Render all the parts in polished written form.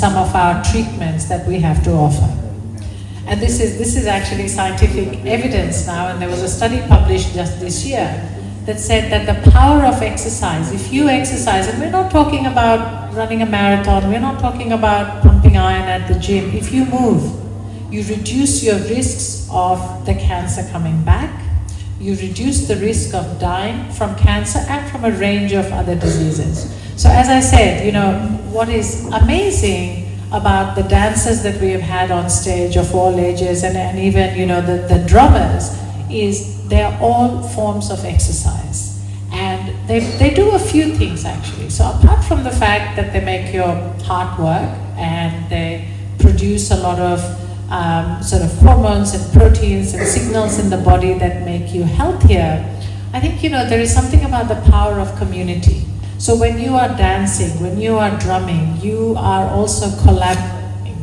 some of our treatments that we have to offer. And this is actually scientific evidence now, and there was a study published just this year that said that the power of exercise, if you exercise, and we're not talking about running a marathon, we're not talking about pumping iron at the gym, if you move, you reduce your risks of the cancer coming back, you reduce the risk of dying from cancer and from a range of other diseases. So as I said, you know, what is amazing about the dancers that we have had on stage of all ages and even, you know, the drummers is they're all forms of exercise. And they do a few things actually. So apart from the fact that they make your heart work and they produce a lot of sort of hormones and proteins and signals in the body that make you healthier, I think, you know, there is something about the power of community. So when you are dancing, when you are drumming, you are also collaborating.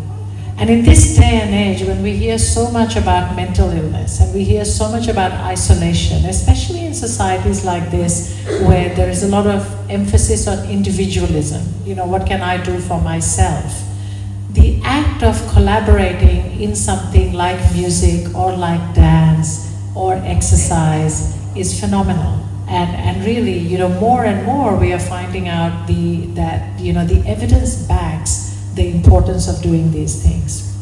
And in this day and age, when we hear so much about mental illness and we hear so much about isolation, especially in societies like this, where there is a lot of emphasis on individualism, you know, what can I do for myself? The act of collaborating in something like music or like dance or exercise is phenomenal. And really, you know, more and more we are finding out that, you know, the evidence backs the importance of doing these things.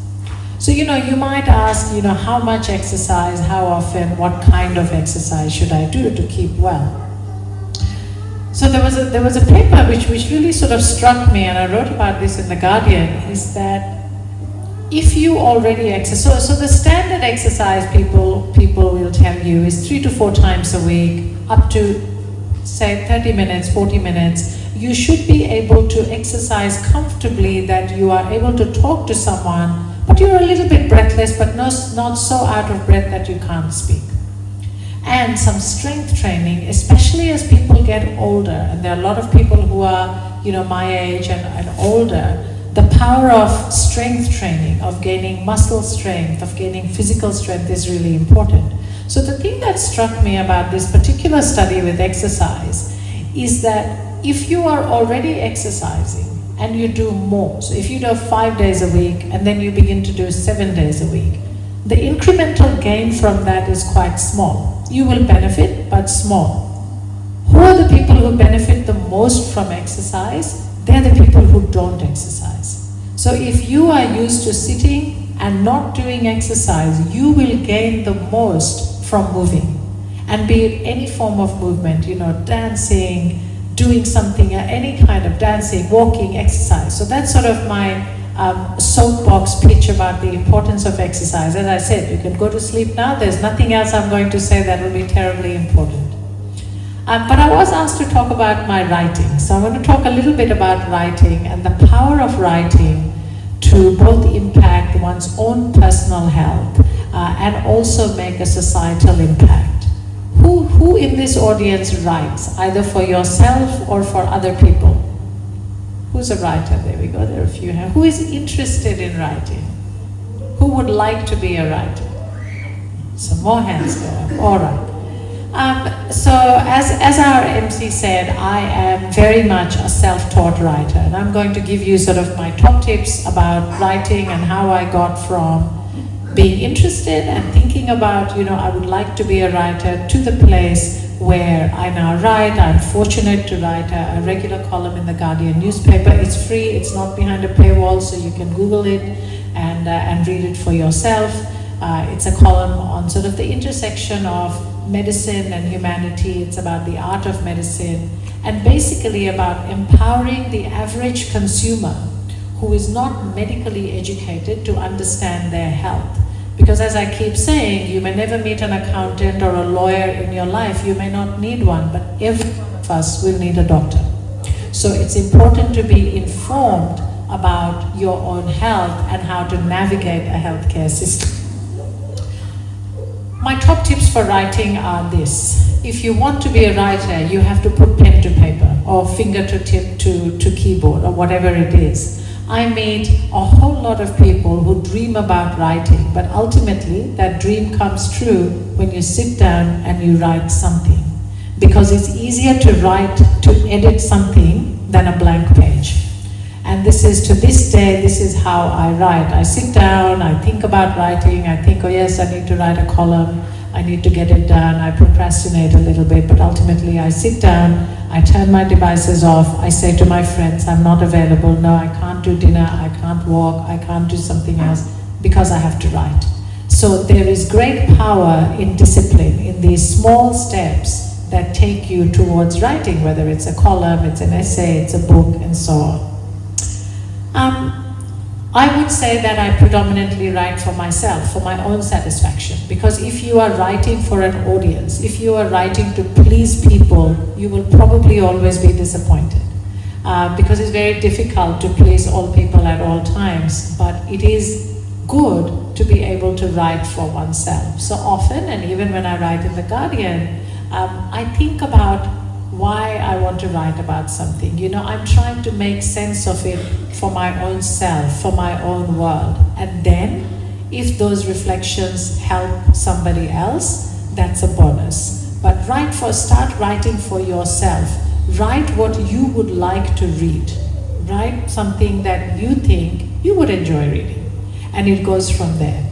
So, you know, you might ask, you know, how much exercise, how often, what kind of exercise should I do to keep well? So there was a paper which really sort of struck me, and I wrote about this in The Guardian, is that if you already exercise, so the standard exercise people will tell you is 3 to 4 times a week, up to say 30 minutes, 40 minutes. You should be able to exercise comfortably, that you are able to talk to someone, but you're a little bit breathless, but not so out of breath that you can't speak. And some strength training, especially as people get older, and there are a lot of people who are, you know, my age and older, the power of strength training, of gaining muscle strength, of gaining physical strength is really important. So the thing that struck me about this particular study with exercise is that if you are already exercising and you do more, so if you do 5 days a week and then you begin to do 7 days a week, the incremental gain from that is quite small. You will benefit, but small. Who are the people who benefit the most from exercise? They're the people who don't exercise. So if you are used to sitting and not doing exercise, you will gain the most from moving. And be it any form of movement, you know, dancing, doing something, any kind of dancing, walking, exercise. So that's sort of my soapbox pitch about the importance of exercise. As I said, you can go to sleep now. There's nothing else I'm going to say that will be terribly important. But I was asked to talk about my writing. So I want to talk a little bit about writing and the power of writing to both impact one's own personal health and also make a societal impact. Who in this audience writes, either for yourself or for other people? Who's a writer? There we go, there are a few here. Who is interested in writing? Who would like to be a writer? Some more hands go up, all right. So as our MC said, I am very much a self-taught writer, and I'm going to give you sort of my top tips about writing and how I got from being interested and thinking about, I would like to be a writer, to the place where I now write. I'm fortunate to write a regular column in the Guardian newspaper. It's free, it's not behind a paywall, so you can Google it and read it for yourself. It's a column on sort of the intersection of medicine and humanity. It's about the art of medicine and basically about empowering the average consumer who is not medically educated to understand their health. Because as I keep saying, you may never meet an accountant or a lawyer in your life. You may not need one, but every one of us will need a doctor. So it's important to be informed about your own health and how to navigate a healthcare system. My top tips for writing are this. If you want to be a writer, you have to put pen to paper or finger to tip to keyboard or whatever it is. I meet a whole lot of people who dream about writing, but ultimately that dream comes true when you sit down and you write something. Because it's easier to write, to edit something than a blank page. And this is, to this day, this is how I write. I sit down, I think about writing, I think, oh yes, I need to write a column, I need to get it done, I procrastinate a little bit, but ultimately I sit down, I turn my devices off, I say to my friends, I'm not available, no, I can't do dinner, I can't walk, I can't do something else, because I have to write. So there is great power in discipline, in these small steps that take you towards writing, whether it's a column, it's an essay, it's a book, and so on. I would say that I predominantly write for myself, for my own satisfaction, because if you are writing for an audience, if you are writing to please people, you will probably always be disappointed, because it's very difficult to please all people at all times, but it is good to be able to write for oneself. So often, and even when I write in The Guardian, I think about why I want to write about something. I'm trying to make sense of it for my own self, for my own world. And then, if those reflections help somebody else, that's a bonus. But start writing for yourself. Write what you would like to read. Write something that you think you would enjoy reading. And it goes from there.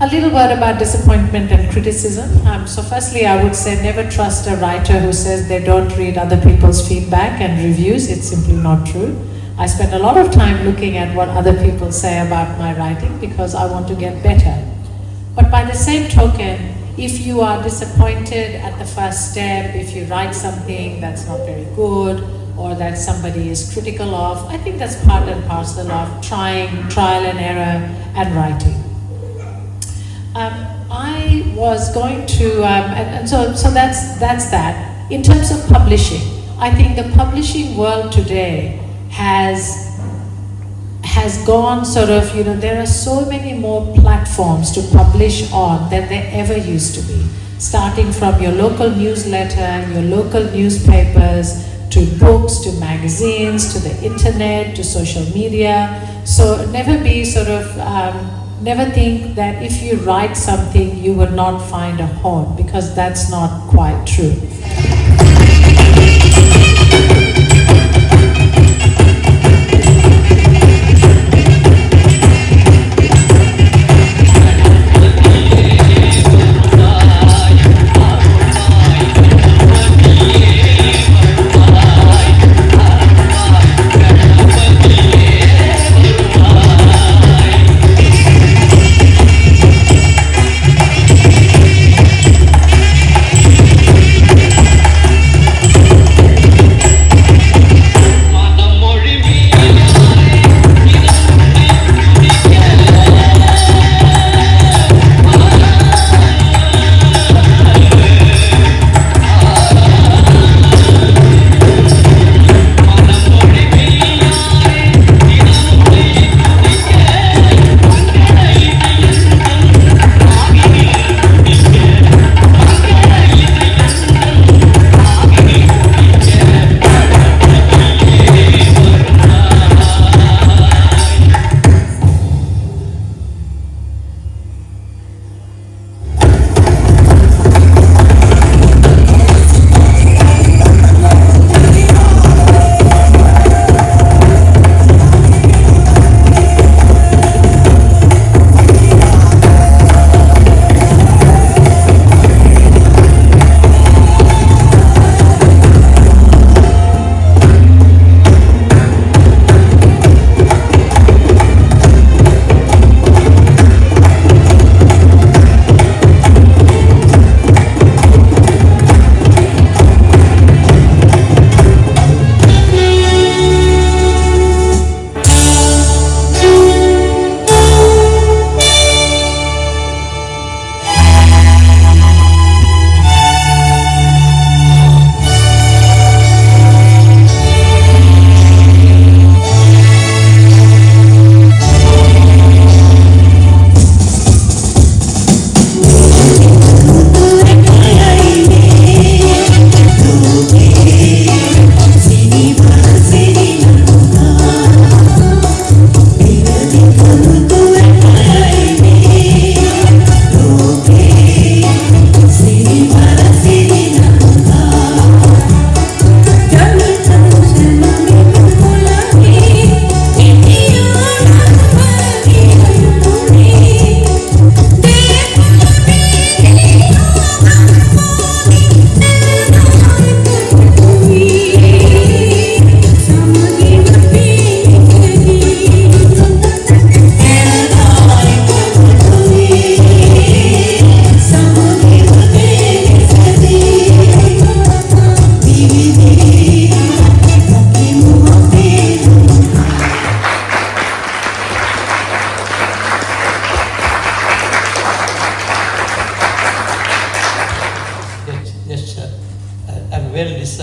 A little word about disappointment and criticism. So firstly, I would say never trust a writer who says they don't read other people's feedback and reviews. It's simply not true. I spend a lot of time looking at what other people say about my writing because I want to get better. But by the same token, if you are disappointed at the first step, if you write something that's not very good or that somebody is critical of, I think that's part and parcel of trial and error and writing. I was going to, and so that's that. In terms of publishing, I think the publishing world today has gone sort of, there are so many more platforms to publish on than there ever used to be. Starting from your local newsletter, your local newspapers, to books, to magazines, to the internet, to social media. So never be sort of, never think that if you write something, you will not find a home, because that's not quite true.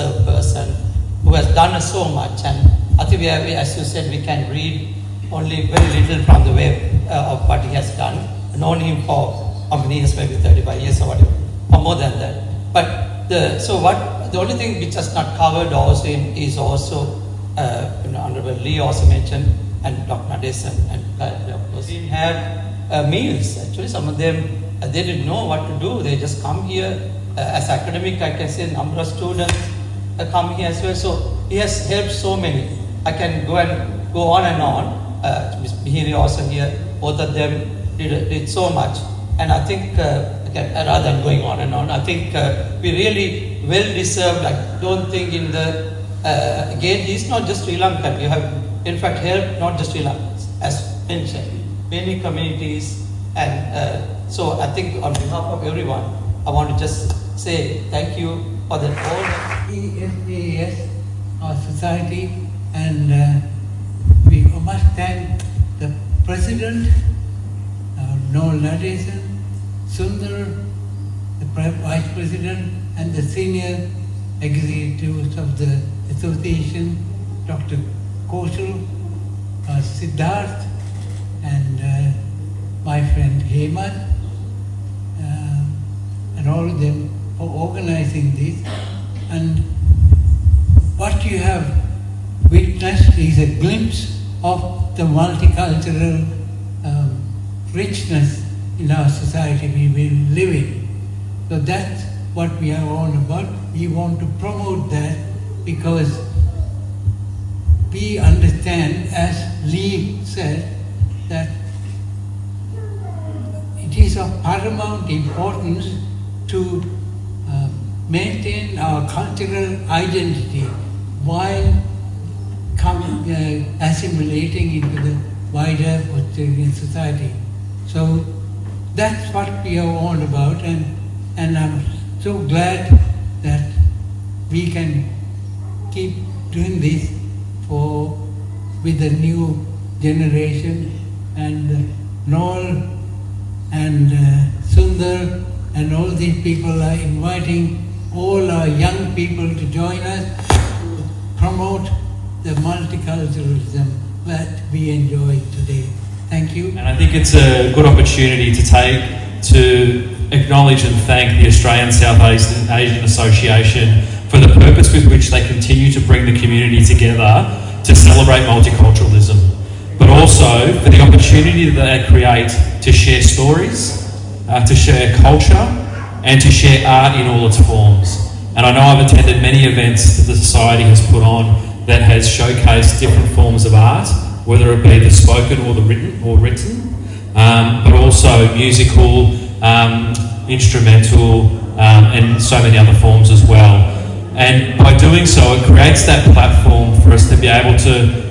well-deserved person who has done so much. And I think as you said, we can read only very little from the web of what he has done. I've known him for how many years, maybe 35 years or whatever, or more than that. But the only thing which is not covered also is also, Honorable Lee also mentioned, and Dr. Nadesan and of course, we had meals. Actually, some of them, they didn't know what to do. They just come here. As academic, I can say a number of students come here as well. So he has helped so many. I can go on and on. Ms. Mihiri also here. Both of them did so much. And I think, rather than going on and on, I think we really well deserved. I don't think again, he's not just Sri Lankan. You have, in fact, helped not just Sri Lankans, as mentioned, many communities. And so I think on behalf of everyone, I want to just say thank you for that all. ASAS, our society, and we must thank the President, Noel Nadesan, Sundar, the Vice President, and the senior executives of the association, Dr. Kaushal, Siddharth, and my friend Hemant, and all of them for organizing this. And what you have witnessed is a glimpse of the multicultural richness in our society we will live in. So that's what we are all about. We want to promote that because we understand, as Lee said, that it is of paramount importance to maintain our cultural identity while assimilating into the wider Australian society. So that's what we are all about, and I'm so glad that we can keep doing this with the new generation, and Noel and Sundar and all these people are inviting all our young people to join us to promote the multiculturalism that we enjoy today. Thank you. And I think it's a good opportunity to acknowledge and thank the Australian South Asian Association for the purpose with which they continue to bring the community together to celebrate multiculturalism, but also for the opportunity that they create to share stories, to share culture, and to share art in all its forms. And I know I've attended many events that the Society has put on that has showcased different forms of art, whether it be the spoken or the written, but also musical, instrumental, and so many other forms as well. And by doing so, it creates that platform for us to be able to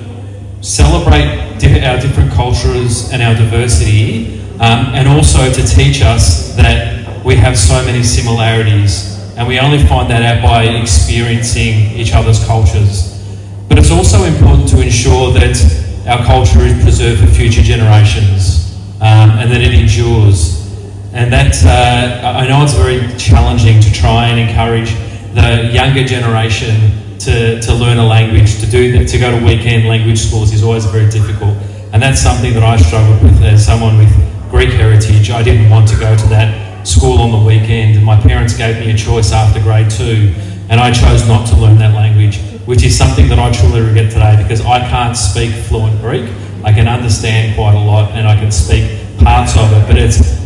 celebrate our different cultures and our diversity, and also to teach us that we have so many similarities, and we only find that out by experiencing each other's cultures. But it's also important to ensure that our culture is preserved for future generations, and that it endures. And that, I know it's very challenging to try and encourage the younger generation to learn a language, to go to weekend language schools is always very difficult. And that's something that I struggled with as someone with Greek heritage. I didn't want to go to that school on the weekend, and my parents gave me a choice after grade 2, and I chose not to learn that language, which is something that I truly regret today, because I can't speak fluent Greek. I can understand quite a lot and I can speak parts of it, but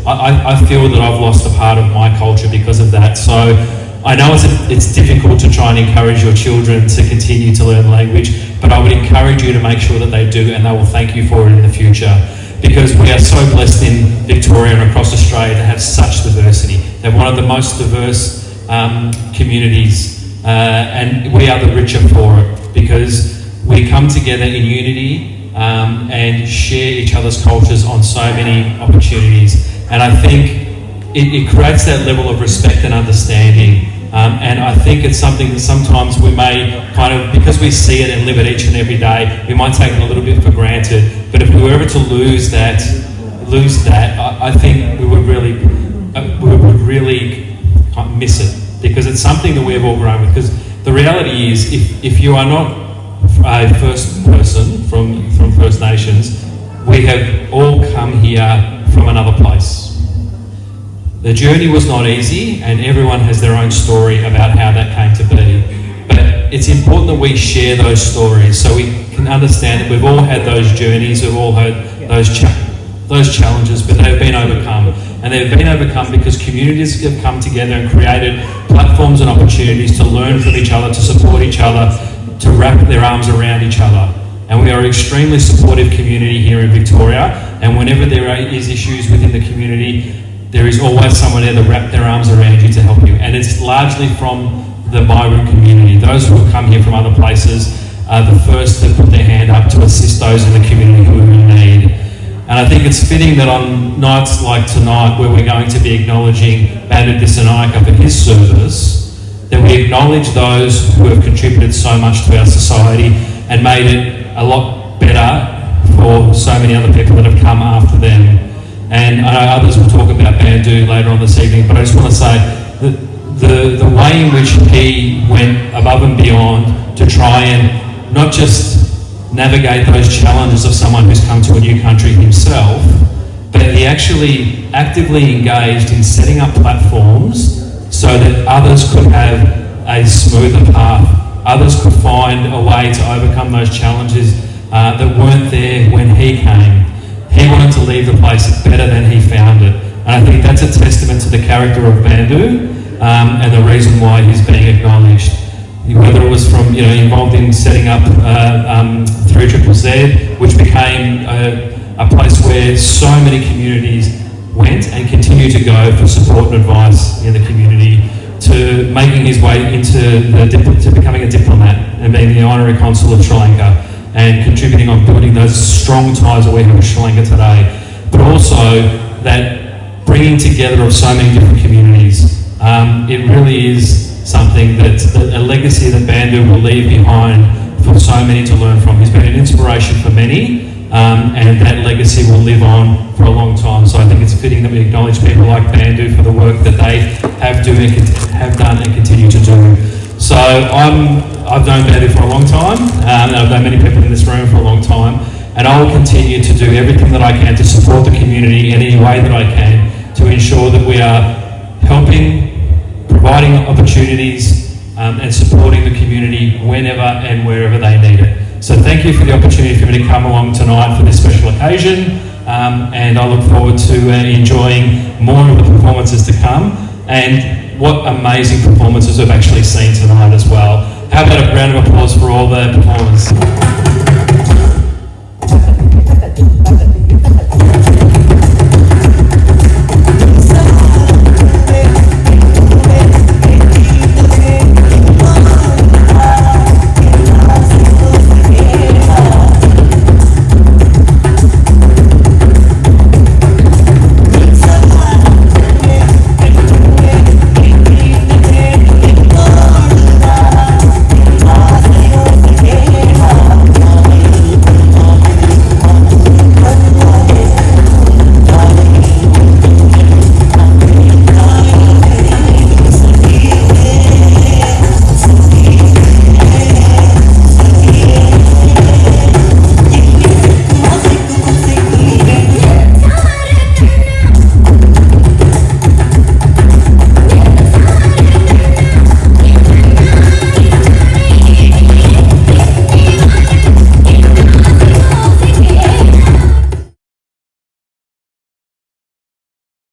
I feel that I've lost a part of my culture because of that. So I know it's difficult to try and encourage your children to continue to learn language, but I would encourage you to make sure that they do, and they will thank you for it in the future. Because we are so blessed in Victoria and across Australia to have such diversity. They're one of the most diverse communities, and we are the richer for it, because we come together in unity and share each other's cultures on so many opportunities. And I think it creates that level of respect and understanding. And I think it's something that sometimes we may because we see it and live it each and every day, we might take it a little bit for granted. But if we were ever to lose that, I think we would really miss it, because it's something that we have all grown with. Because The reality is, if you are not a first person from First Nations, we have all come here from another place. The journey was not easy, and everyone has their own story about how that came to be. But it's important that we share those stories so we can understand that we've all had those journeys, we've all had those challenges, but they've been overcome. And they've been overcome because communities have come together and created platforms and opportunities to learn from each other, to support each other, to wrap their arms around each other. And we are an extremely supportive community here in Victoria, and whenever there is issues within the community, there is always someone there to wrap their arms around you to help you. And it's largely from the migrant community. Those who have come here from other places are the first to put their hand up to assist those in the community who are in need. And I think it's fitting that on nights like tonight, where we're going to be acknowledging Bandu Dissanayake for his service, that we acknowledge those who have contributed so much to our society and made it a lot better for so many other people that have come after them. And I know others will talk about Bandu later on this evening, but I just want to say that the way in which he went above and beyond to try and not just navigate those challenges of someone who's come to a new country himself, but he actually actively engaged in setting up platforms so that others could have a smoother path. Others could find a way to overcome those challenges that weren't there when he came. He wanted to leave the place better than he found it. And I think that's a testament to the character of Bandu and the reason why he's being acknowledged. Whether it was from, involved in setting up 3ZZZ, which became a place where so many communities went and continue to go for support and advice in the community, to making his way to becoming a diplomat and being the honorary consul of Sri Lanka and contributing on building those strong ties that we have with Sri Lanka today. But also that bringing together of so many different communities. It really is something that's a legacy that Bandu will leave behind for so many to learn from. He's been an inspiration for many, and that legacy will live on for a long time. So I think it's fitting that we acknowledge people like Bandu for the work that they have done and continue to do. So I've known Bandu for a long time, and I've known many people in this room for a long time, and I will continue to do everything that I can to support the community in any way that I can to ensure that we are helping, providing opportunities and supporting the community whenever and wherever they need it. So thank you for the opportunity for me to come along tonight for this special occasion, and I look forward to enjoying more of the performances to come, and what amazing performances we've actually seen tonight as well. How about a round of applause for all the performers?